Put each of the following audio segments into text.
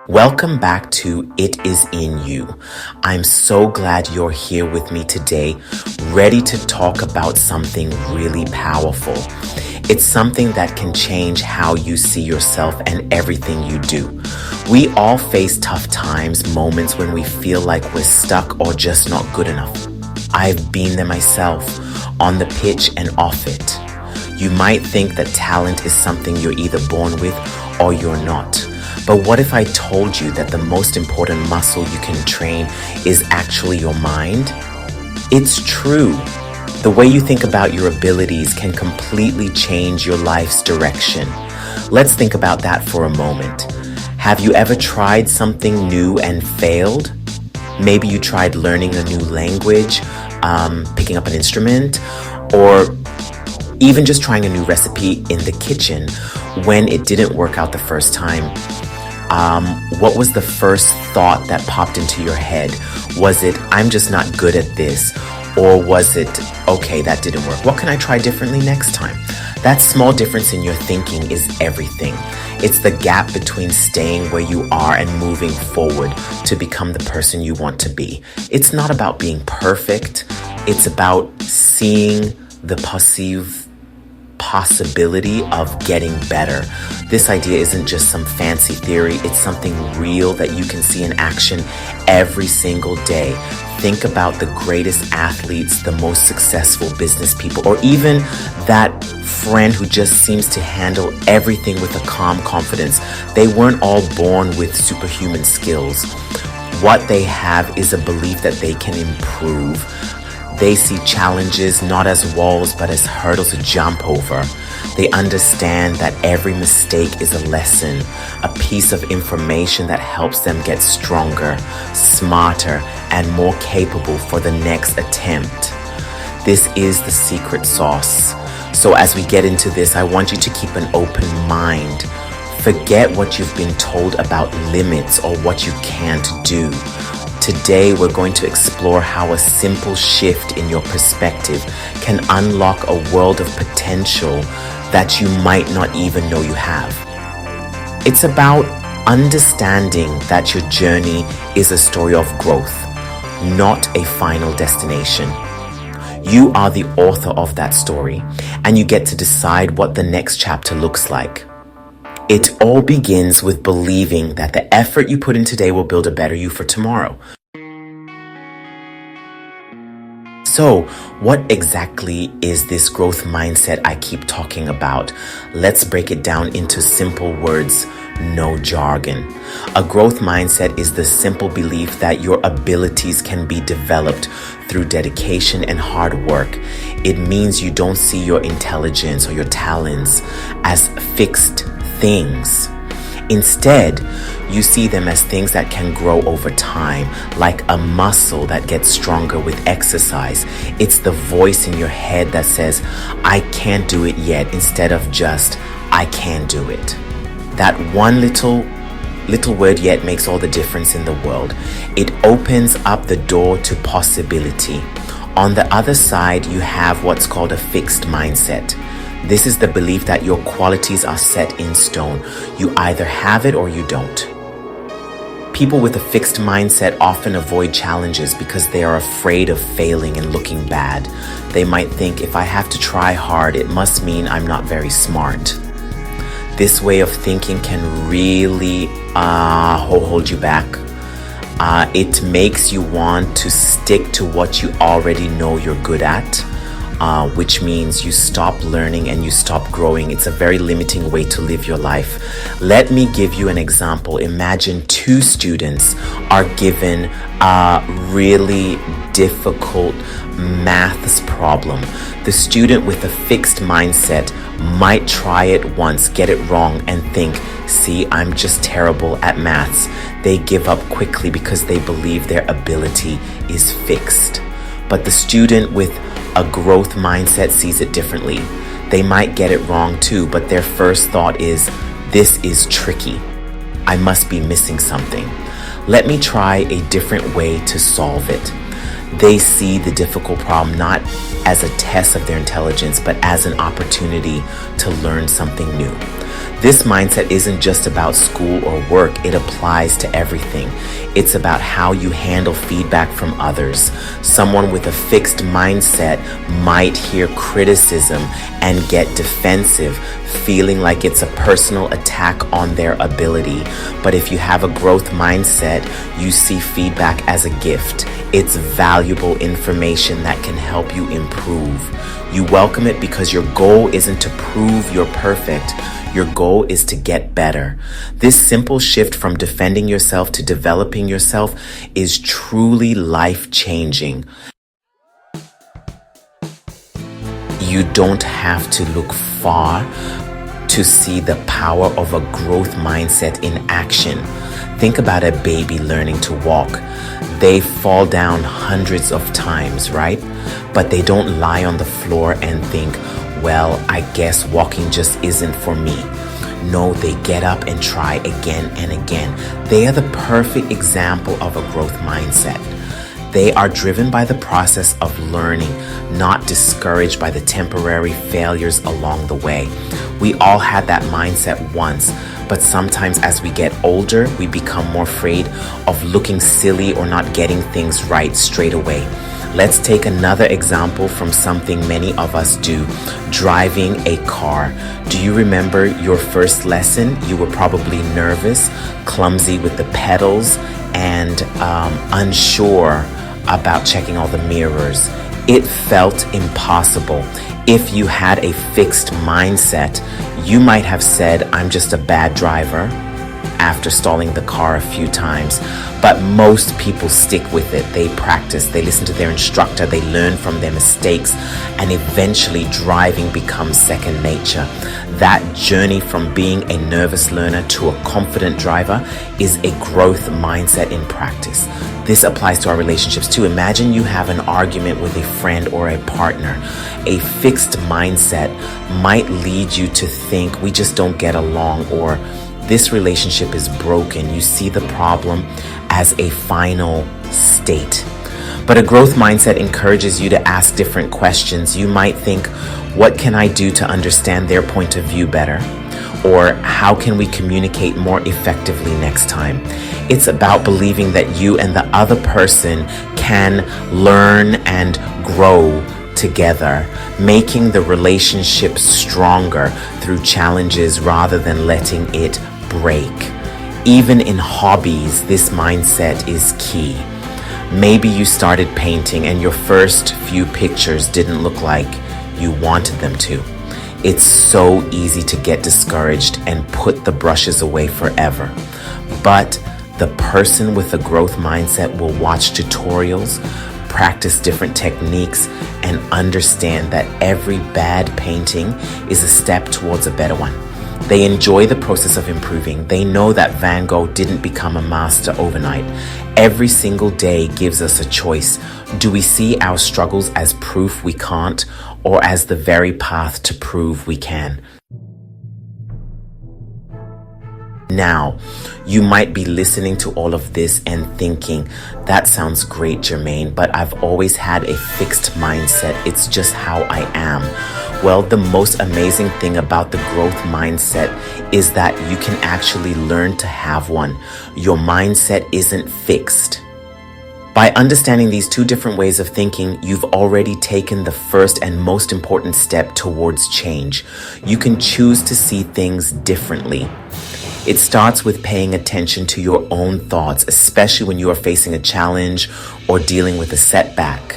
Welcome back to It Is In You. I'm so glad you're here with me today, ready to talk about something really powerful. It's something that can change how you see yourself and everything you do. We all face tough times, moments when we feel like we're stuck or just not good enough. I've been there myself, on the pitch and off it. You might think that talent is something you're either born with or you're not. But what if I told you that the most important muscle you can train is actually your mind? It's true. The way you think about your abilities can completely change your life's direction. Let's think about that for a moment. Have you ever tried something new and failed? Maybe you tried learning a new language, picking up an instrument, or even just trying a new recipe in the kitchen when it didn't work out the first time. What was the first thought that popped into your head? Was it, I'm just not good at this? Or was it, okay, that didn't work. What can I try differently next time? That small difference in your thinking is everything. It's the gap between staying where you are and moving forward to become the person you want to be. It's not about being perfect. It's about seeing the possibility of getting better. This idea isn't just some fancy theory, it's something real that you can see in action every single day. Think about the greatest athletes, the most successful business people, or even that friend who just seems to handle everything with a calm confidence. They weren't all born with superhuman skills. What they have is a belief that they can improve. They see challenges not as walls, but as hurdles to jump over. They understand that every mistake is a lesson, a piece of information that helps them get stronger, smarter, and more capable for the next attempt. This is the secret sauce. So as we get into this, I want you to keep an open mind. Forget what you've been told about limits or what you can't do. Today, we're going to explore how a simple shift in your perspective can unlock a world of potential that you might not even know you have. It's about understanding that your journey is a story of growth, not a final destination. You are the author of that story, and you get to decide what the next chapter looks like. It all begins with believing that the effort you put in today will build a better you for tomorrow. So, what exactly is this growth mindset I keep talking about? Let's break it down into simple words, no jargon. A growth mindset is the simple belief that your abilities can be developed through dedication and hard work. It means you don't see your intelligence or your talents as fixed things. Instead, you see them as things that can grow over time, like a muscle that gets stronger with exercise. It's the voice in your head that says, I can't do it yet, instead of just, I can do it. That one little word yet makes all the difference in the world. It opens up the door to possibility. On the other side, you have what's called a fixed mindset. This is the belief that your qualities are set in stone. You either have it or you don't. People with a fixed mindset often avoid challenges because they are afraid of failing and looking bad. They might think, if I have to try hard, it must mean I'm not very smart. This way of thinking can really hold you back. It makes you want to stick to what you already know you're good at. Which means you stop learning and you stop growing. It's a very limiting way to live your life. Let me give you an example. Imagine two students are given a really difficult maths problem. The student with a fixed mindset might try it once, get it wrong, and think, see, I'm just terrible at maths. They give up quickly because they believe their ability is fixed. But the student with a growth mindset sees it differently. They might get it wrong too, but their first thought is, this is tricky. I must be missing something. Let me try a different way to solve it. They see the difficult problem not as a test of their intelligence, but as an opportunity to learn something new. This mindset isn't just about school or work, it applies to everything. It's about how you handle feedback from others. Someone with a fixed mindset might hear criticism and get defensive, feeling like it's a personal attack on their ability. But if you have a growth mindset, you see feedback as a gift. It's valuable information that can help you improve. You welcome it because your goal isn't to prove you're perfect. Your goal is to get better. This simple shift from defending yourself to developing yourself is truly life-changing. You don't have to look far to see the power of a growth mindset in action. Think about a baby learning to walk. They fall down hundreds of times, right? But they don't lie on the floor and think, well, I guess walking just isn't for me. No, they get up and try again and again. They are the perfect example of a growth mindset. They are driven by the process of learning, not discouraged by the temporary failures along the way. We all had that mindset once, but sometimes as we get older, we become more afraid of looking silly or not getting things right straight away. Let's take another example from something many of us do, driving a car. Do you remember your first lesson? You were probably nervous, clumsy with the pedals, and unsure about checking all the mirrors. It felt impossible. If you had a fixed mindset, you might have said, I'm just a bad driver, after stalling the car a few times. But most people stick with it. They practice, they listen to their instructor, they learn from their mistakes, and eventually driving becomes second nature. That journey from being a nervous learner to a confident driver is a growth mindset in practice. This applies to our relationships too. Imagine you have an argument with a friend or a partner. A fixed mindset might lead you to think we just don't get along, or this relationship is broken. You see the problem as a final state. But a growth mindset encourages you to ask different questions. You might think, what can I do to understand their point of view better? Or how can we communicate more effectively next time? It's about believing that you and the other person can learn and grow together, making the relationship stronger through challenges rather than letting it break. Even in hobbies, this mindset is key. Maybe you started painting and your first few pictures didn't look like you wanted them to. It's so easy to get discouraged and put the brushes away forever. But the person with a growth mindset will watch tutorials, practice different techniques, and understand that every bad painting is a step towards a better one. They enjoy the process of improving. They know that Van Gogh didn't become a master overnight. Every single day gives us a choice. Do we see our struggles as proof we can't, or as the very path to prove we can? Now, you might be listening to all of this and thinking, that sounds great, Jermaine, but I've always had a fixed mindset. It's just how I am. Well, the most amazing thing about the growth mindset is that you can actually learn to have one. Your mindset isn't fixed. By understanding these two different ways of thinking, you've already taken the first and most important step towards change. You can choose to see things differently. It starts with paying attention to your own thoughts, especially when you are facing a challenge or dealing with a setback.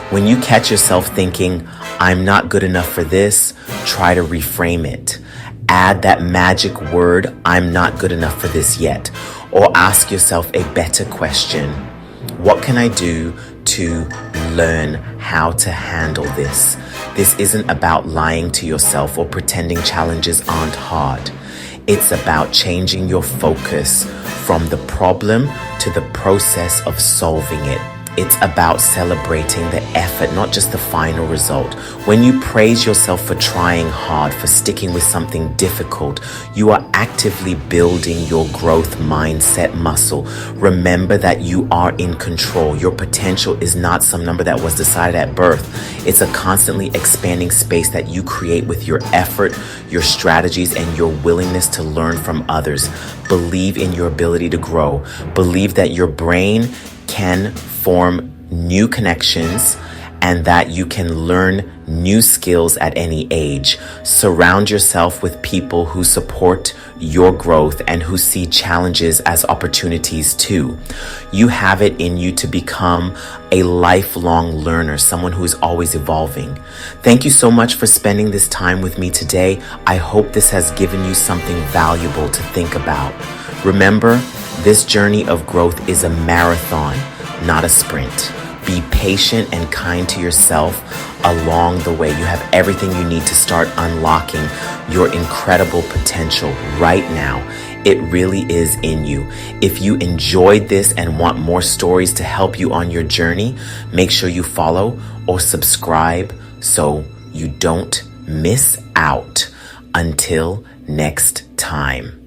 When you catch yourself thinking, I'm not good enough for this, try to reframe it. Add that magic word, I'm not good enough for this yet. Or ask yourself a better question. What can I do to learn how to handle this? This isn't about lying to yourself or pretending challenges aren't hard. It's about changing your focus from the problem to the process of solving it. It's about celebrating the effort, not just the final result. When you praise yourself for trying hard, for sticking with something difficult, you are actively building your growth mindset muscle. Remember that you are in control. Your potential is not some number that was decided at birth. It's a constantly expanding space that you create with your effort, your strategies, and your willingness to learn from others. Believe in your ability to grow. Believe that your brain can form new connections and that you can learn new skills at any age. Surround yourself with people who support your growth and who see challenges as opportunities too. You have it in you to become a lifelong learner, someone who is always evolving. Thank you so much for spending this time with me today. I hope this has given you something valuable to think about. Remember, this journey of growth is a marathon, not a sprint. Be patient and kind to yourself along the way. You have everything you need to start unlocking your incredible potential right now. It really is in you. If you enjoyed this and want more stories to help you on your journey, make sure you follow or subscribe so you don't miss out. Until next time.